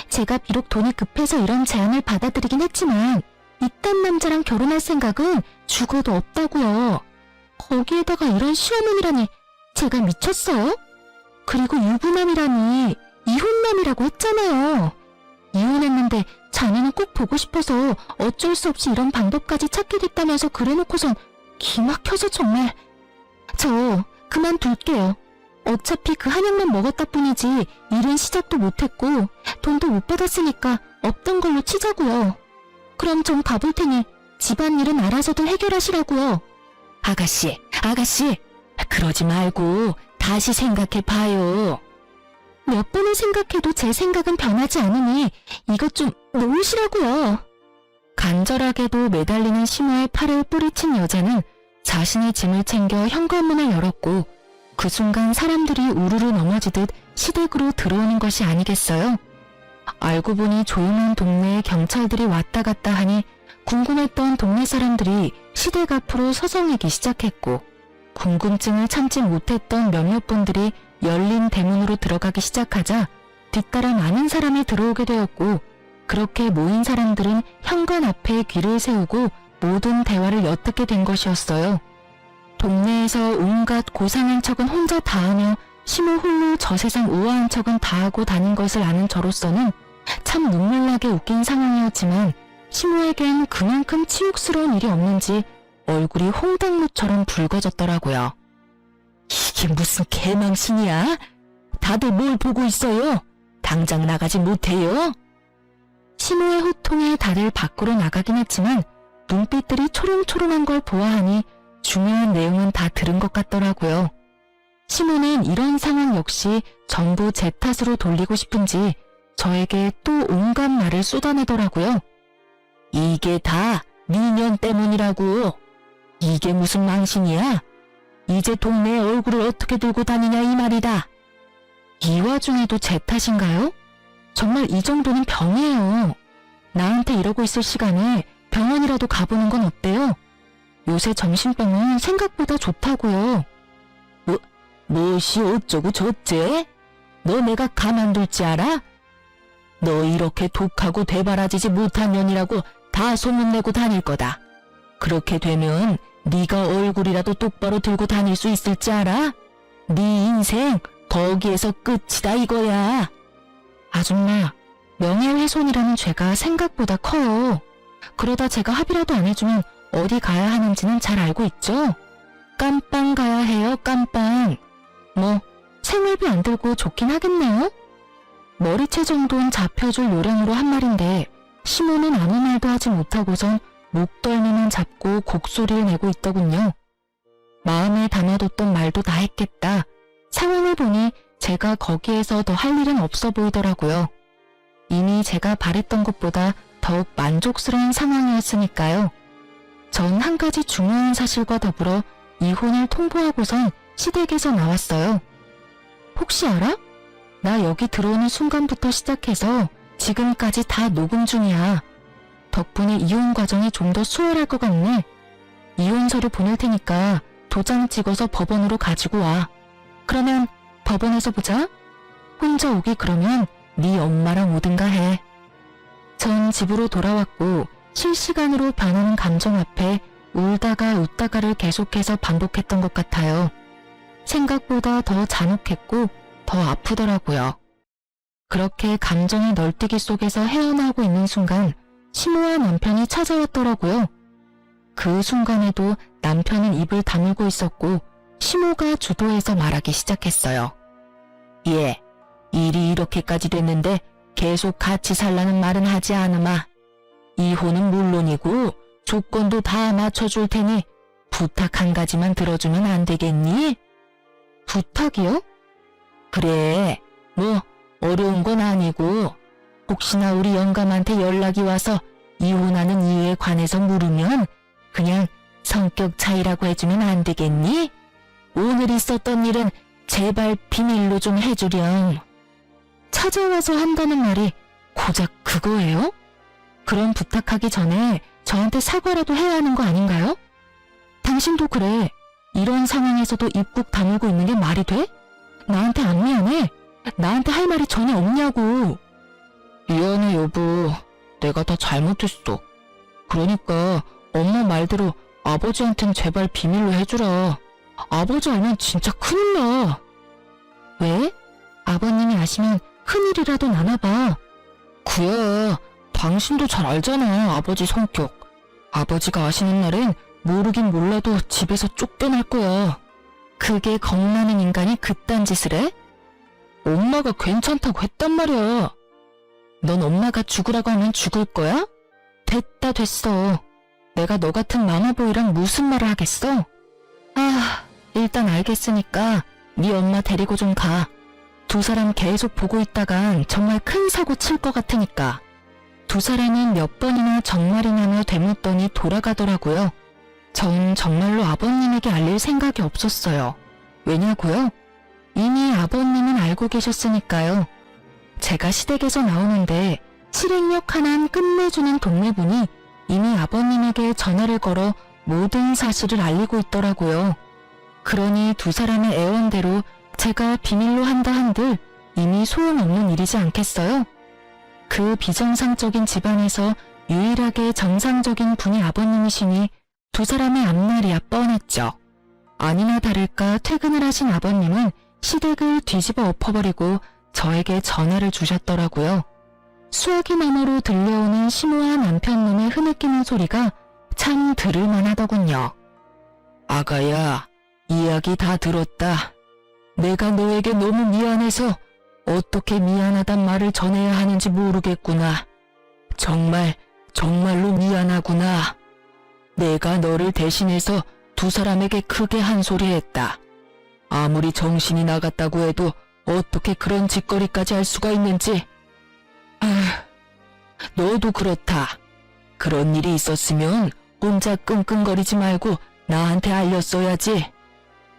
제가 비록 돈이 급해서 이런 제안을 받아들이긴 했지만 이딴 남자랑 결혼할 생각은 죽어도 없다고요. 거기에다가 이런 시어머니라니 제가 미쳤어요? 그리고 유부남이라니 이혼남이라고 했잖아요. 이혼했는데 자네는 꼭 보고 싶어서 어쩔 수 없이 이런 방법까지 찾게 됐다면서 그래놓고선 기막혀서 정말. 저 그만둘게요. 어차피 그 한약만 먹었다 뿐이지 일은 시작도 못했고 돈도 못 받았으니까 없던 걸로 치자고요. 그럼 좀 가볼 테니 집안일은 알아서도 해결하시라고요. 아가씨, 그러지 말고 다시 생각해봐요. 몇 번을 생각해도 제 생각은 변하지 않으니 이것 좀 놓으시라고요. 간절하게도 매달리는 시모의 팔을 뿌리친 여자는 자신의 짐을 챙겨 현관문을 열었고 그 순간 사람들이 우르르 넘어지듯 시댁으로 들어오는 것이 아니겠어요? 알고 보니 조용한 동네에 경찰들이 왔다 갔다 하니 궁금했던 동네 사람들이 시댁 앞으로 서성이기 시작했고 궁금증을 참지 못했던 몇몇 분들이 열린 대문으로 들어가기 시작하자 뒤따라 많은 사람이 들어오게 되었고 그렇게 모인 사람들은 현관 앞에 귀를 세우고 모든 대화를 엿듣게 된 것이었어요. 동네에서 온갖 고상한 척은 혼자 다 하며 시모 홀로 저 세상 우아한 척은 다 하고 다닌 것을 아는 저로서는 참 눈물나게 웃긴 상황이었지만 시모에겐 그만큼 치욕스러운 일이 없는지 얼굴이 홍당무처럼 붉어졌더라고요. 이게 무슨 개망신이야? 다들 뭘 보고 있어요? 당장 나가지 못해요? 시모의 호통에 다들 밖으로 나가긴 했지만 눈빛들이 초롱초롱한 걸 보아하니 중요한 내용은 다 들은 것 같더라고요. 시모는 이런 상황 역시 전부 제 탓으로 돌리고 싶은지 저에게 또 온갖 말을 쏟아내더라고요. 이게 다 니년 때문이라고. 이게 무슨 망신이야? 이제 동네에 얼굴을 어떻게 들고 다니냐 이 말이다. 이 와중에도 제 탓인가요? 정말 이 정도는 병이에요. 나한테 이러고 있을 시간에 병원이라도 가보는 건 어때요? 요새 정신병은 생각보다 좋다고요. 무엇이 어쩌고 저째? 너 내가 가만둘지 알아? 너 이렇게 독하고 되바라지지 못한 년이라고 다 소문내고 다닐 거다. 그렇게 되면 네가 얼굴이라도 똑바로 들고 다닐 수 있을지 알아? 네 인생 거기에서 끝이다 이거야. 아줌마, 명예훼손이라는 죄가 생각보다 커요. 그러다 제가 합의라도 안 해주면 어디 가야 하는지는 잘 알고 있죠? 깜빵 가야 해요, 깜빵. 뭐 생활비 안 들고 좋긴 하겠네요. 머리채 정도는 잡혀줄 요량으로 한 말인데 시모는 아무 말도 하지 못하고선 목덜미만 잡고 곡소리를 내고 있더군요. 마음에 담아뒀던 말도 다 했겠다. 상황을 보니 제가 거기에서 더 할 일은 없어 보이더라고요. 이미 제가 바랬던 것보다 더욱 만족스러운 상황이었으니까요. 전 한 가지 중요한 사실과 더불어 이혼을 통보하고선 시댁에서 나왔어요. 혹시 알아? 나 여기 들어오는 순간부터 시작해서 지금까지 다 녹음 중이야. 덕분에 이혼 과정이 좀 더 수월할 것 같네. 이혼 서류 보낼 테니까 도장 찍어서 법원으로 가지고 와. 그러면 법원에서 보자. 혼자 오기 그러면 네 엄마랑 오든가 해. 전 집으로 돌아왔고 실시간으로 변하는 감정 앞에 울다가 웃다가를 계속해서 반복했던 것 같아요. 생각보다 더 잔혹했고 더 아프더라고요. 그렇게 감정의 널뛰기 속에서 헤어나오고 있는 순간 시모와 남편이 찾아왔더라고요. 그 순간에도 남편은 입을 다물고 있었고 시모가 주도해서 말하기 시작했어요. 예, 일이 이렇게까지 됐는데 계속 같이 살라는 말은 하지 않으마. 이혼은 물론이고 조건도 다 맞춰줄 테니 부탁 한 가지만 들어주면 안 되겠니? 부탁이요? 그래, 뭐 어려운 건 아니고 혹시나 우리 영감한테 연락이 와서 이혼하는 이유에 관해서 물으면 그냥 성격 차이라고 해주면 안 되겠니? 오늘 있었던 일은 제발 비밀로 좀 해주렴. 찾아와서 한다는 말이 고작 그거예요? 그럼 부탁하기 전에 저한테 사과라도 해야 하는 거 아닌가요? 당신도 그래. 이런 상황에서도 입국 다물고 있는 게 말이 돼? 나한테 안 미안해? 나한테 할 말이 전혀 없냐고. 미안해 여보. 내가 다 잘못했어. 그러니까 엄마 말대로 아버지한텐 제발 비밀로 해주라. 아버지 알면 진짜 큰일 나. 왜? 아버님이 아시면 큰일이라도 나나봐. 그야 당신도 잘 알잖아 아버지 성격. 아버지가 아시는 날엔 모르긴 몰라도 집에서 쫓겨날 거야. 그게 겁나는 인간이 그딴 짓을 해? 엄마가 괜찮다고 했단 말이야. 넌 엄마가 죽으라고 하면 죽을 거야? 됐다 됐어. 내가 너 같은 마마보이랑 무슨 말을 하겠어? 아, 일단 알겠으니까 네 엄마 데리고 좀 가. 두 사람 계속 보고 있다간 정말 큰 사고 칠 것 같으니까. 두 사람은 몇 번이나 정말이냐며 되묻더니 돌아가더라고요. 전 정말로 아버님에게 알릴 생각이 없었어요. 왜냐고요? 이미 아버님은 알고 계셨으니까요. 제가 시댁에서 나오는데 실행력 하나는 끝내주는 동네분이 이미 아버님에게 전화를 걸어 모든 사실을 알리고 있더라고요. 그러니 두 사람의 애원대로 제가 비밀로 한다 한들 이미 소용없는 일이지 않겠어요? 그 비정상적인 집안에서 유일하게 정상적인 분이 아버님이시니 두 사람의 앞날이야 뻔했죠. 아니나 다를까 퇴근을 하신 아버님은 시댁을 뒤집어 엎어버리고 저에게 전화를 주셨더라고요. 수화기 너머로 들려오는 심오한 남편놈의 흐느끼는 소리가 참 들을만 하더군요. 아가야, 이야기 다 들었다. 내가 너에게 너무 미안해서 어떻게 미안하단 말을 전해야 하는지 모르겠구나. 정말로 미안하구나. 내가 너를 대신해서 두 사람에게 크게 한 소리 했다. 아무리 정신이 나갔다고 해도 어떻게 그런 짓거리까지 할 수가 있는지. 너도 그렇다. 그런 일이 있었으면 혼자 끙끙거리지 말고 나한테 알렸어야지.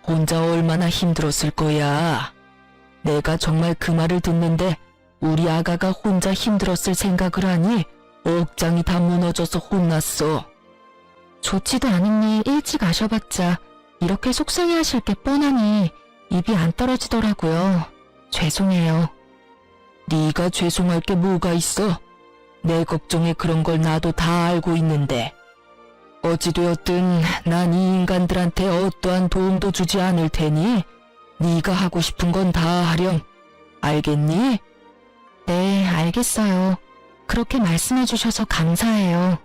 혼자 얼마나 힘들었을 거야. 내가 정말 그 말을 듣는데 우리 아가가 혼자 힘들었을 생각을 하니 억장이 다 무너져서 혼났어. 좋지도 않은 일 일찍 아셔봤자 이렇게 속상해하실 게 뻔하니 입이 안 떨어지더라고요. 죄송해요. 네가 죄송할 게 뭐가 있어? 내 걱정에 그런 걸 나도 다 알고 있는데. 어찌되었든 난 이 인간들한테 어떠한 도움도 주지 않을 테니 네가 하고 싶은 건 다 하렴. 알겠니? 네, 알겠어요. 그렇게 말씀해 주셔서 감사해요.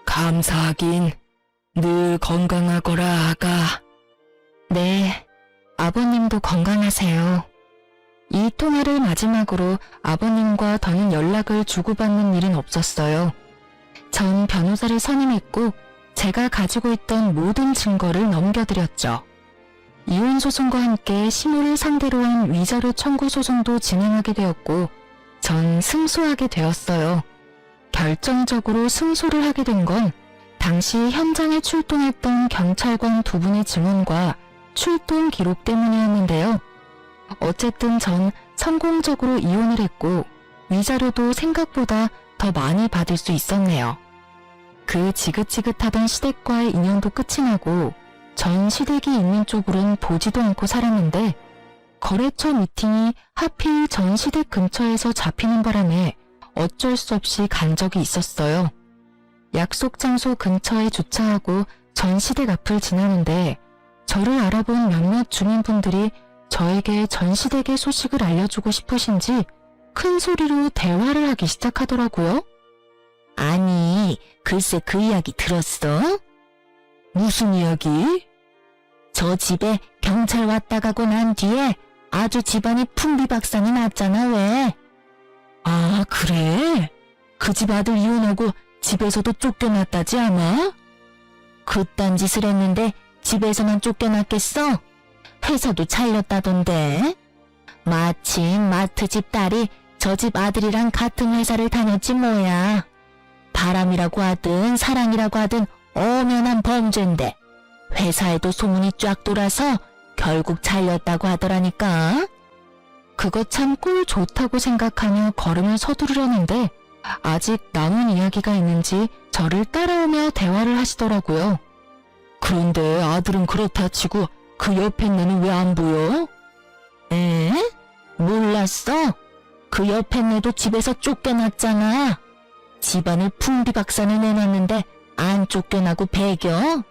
감사하긴. 늘 건강하거라, 아가. 네, 아버님도 건강하세요. 이 통화를 마지막으로 아버님과 더는 연락을 주고받는 일은 없었어요. 전 변호사를 선임했고 제가 가지고 있던 모든 증거를 넘겨드렸죠. 이혼 소송과 함께 시모를 상대로 한 위자료 청구 소송도 진행하게 되었고 전 승소하게 되었어요. 결정적으로 승소를 하게 된 건 당시 현장에 출동했던 경찰관 두 분의 증언과 출동 기록 때문이었는데요. 어쨌든 전 성공적으로 이혼을 했고 위자료도 생각보다 더 많이 받을 수 있었네요. 그 지긋지긋하던 시댁과의 인연도 끝이 나고 전 시댁이 있는 쪽으론 보지도 않고 살았는데 거래처 미팅이 하필 전 시댁 근처에서 잡히는 바람에 어쩔 수 없이 간 적이 있었어요. 약속 장소 근처에 주차하고 전 시댁 앞을 지나는데 저를 알아본 몇몇 주민분들이 저에게 전 시댁의 소식을 알려주고 싶으신지 큰 소리로 대화를 하기 시작하더라고요. 아니, 글쎄 그 이야기 들었어? 무슨 이야기? 저 집에 경찰 왔다 가고 난 뒤에 아주 집안이 풍비박산이 났잖아, 왜? 아, 그래? 그 집 아들 이혼하고 집에서도 쫓겨났다지 아마? 그딴 짓을 했는데 집에서만 쫓겨났겠어? 회사도 잘렸다던데. 마침 마트 집 딸이 저 집 아들이랑 같은 회사를 다녔지 뭐야. 바람이라고 하든 사랑이라고 하든 엄연한 범죄인데 회사에도 소문이 쫙 돌아서 결국 잘렸다고 하더라니까. 그거 참 꿀 좋다고 생각하며 걸음을 서두르려는데 아직 남은 이야기가 있는지 저를 따라오며 대화를 하시더라고요. 그런데 아들은 그렇다 치고 그 옆에 내는 왜 안 보여? 에? 몰랐어? 그 옆에 내도 집에서 쫓겨났잖아. 집안을 풍비박산을 내놨는데 안 쫓겨나고 배겨?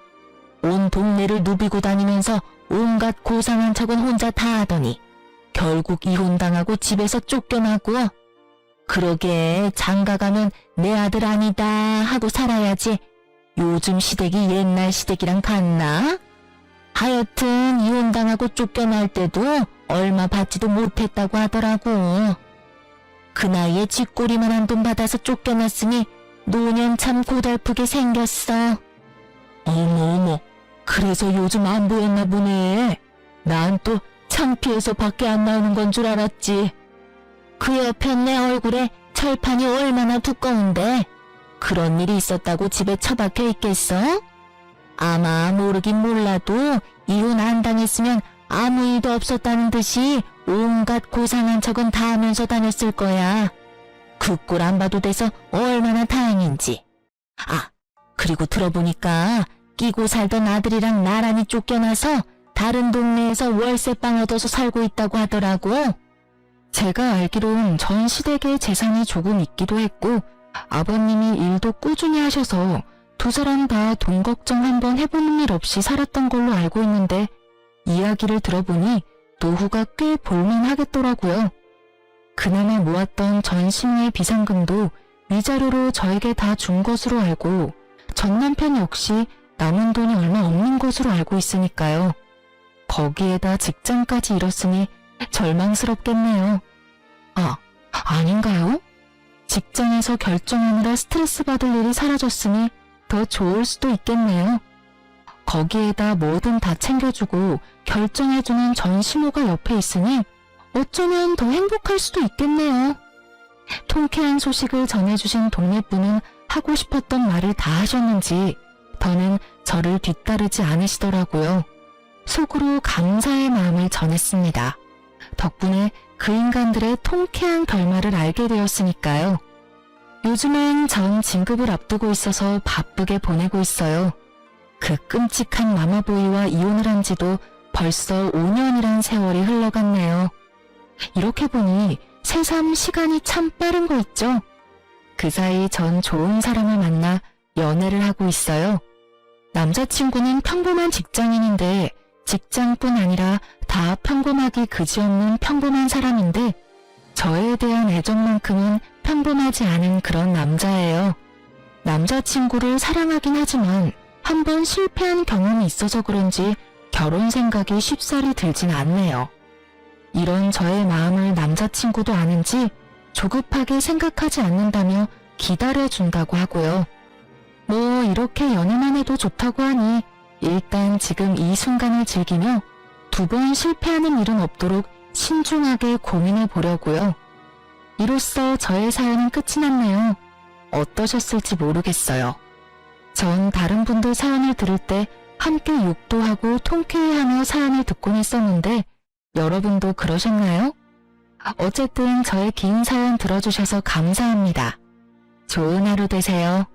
온 동네를 누비고 다니면서 온갖 고상한 척은 혼자 다 하더니 결국 이혼당하고 집에서 쫓겨나고. 그러게 장가가면 내 아들 아니다 하고 살아야지. 요즘 시댁이 옛날 시댁이랑 같나? 하여튼 이혼당하고 쫓겨날 때도 얼마 받지도 못했다고 하더라고. 그 나이에 쥐꼬리만한 돈 받아서 쫓겨났으니 노년 참 고달프게 생겼어. 어머, 그래서 요즘 안 보였나 보네. 난 또 창피해서 밖에 안 나오는 건 줄 알았지. 그 옆에 내 얼굴에 철판이 얼마나 두꺼운데 그런 일이 있었다고 집에 처박혀 있겠어? 아마 모르긴 몰라도 이혼 안 당했으면 아무 일도 없었다는 듯이 온갖 고상한 척은 다 하면서 다녔을 거야. 그 꼴 안 봐도 돼서 얼마나 다행인지. 아, 그리고 들어보니까 끼고 살던 아들이랑 나란히 쫓겨나서 다른 동네에서 월세방 얻어서 살고 있다고 하더라고. 제가 알기론 전 시댁에 재산이 조금 있기도 했고 아버님이 일도 꾸준히 하셔서 두 사람 다 돈 걱정 한번 해보는 일 없이 살았던 걸로 알고 있는데 이야기를 들어보니 노후가 꽤 볼만하겠더라고요. 그나마 모았던 전 시누의 비상금도 위자료로 저에게 다 준 것으로 알고 전 남편 역시 남은 돈이 얼마 없는 것으로 알고 있으니까요. 거기에다 직장까지 잃었으니 절망스럽겠네요. 아, 아닌가요? 직장에서 결정하느라 스트레스 받을 일이 사라졌으니 더 좋을 수도 있겠네요. 거기에다 뭐든 다 챙겨주고 결정해주는 전 시모가 옆에 있으니 어쩌면 더 행복할 수도 있겠네요. 통쾌한 소식을 전해주신 동네분은 하고 싶었던 말을 다 하셨는지 더는 저를 뒤따르지 않으시더라고요. 속으로 감사의 마음을 전했습니다. 덕분에 그 인간들의 통쾌한 결말을 알게 되었으니까요. 요즘엔 전 진급을 앞두고 있어서 바쁘게 보내고 있어요. 그 끔찍한 마마보이와 이혼을 한 지도 벌써 5년이란 세월이 흘러갔네요. 이렇게 보니 새삼 시간이 참 빠른 거 있죠? 그 사이 전 좋은 사람을 만나 연애를 하고 있어요. 남자친구는 평범한 직장인인데 직장뿐 아니라 다 평범하기 그지없는 평범한 사람인데 저에 대한 애정만큼은 평범하지 않은 그런 남자예요. 남자친구를 사랑하긴 하지만 한번 실패한 경험이 있어서 그런지 결혼 생각이 쉽사리 들진 않네요. 이런 저의 마음을 남자친구도 아는지 조급하게 생각하지 않는다며 기다려준다고 하고요. 뭐 이렇게 연애만 해도 좋다고 하니 일단 지금 이 순간을 즐기며 2번 실패하는 일은 없도록 신중하게 고민해 보려고요. 이로써 저의 사연은 끝이 났네요. 어떠셨을지 모르겠어요. 전 다른 분들 사연을 들을 때 함께 욕도 하고 통쾌해하며 사연을 듣곤 했었는데 여러분도 그러셨나요? 어쨌든 저의 긴 사연 들어주셔서 감사합니다. 좋은 하루 되세요.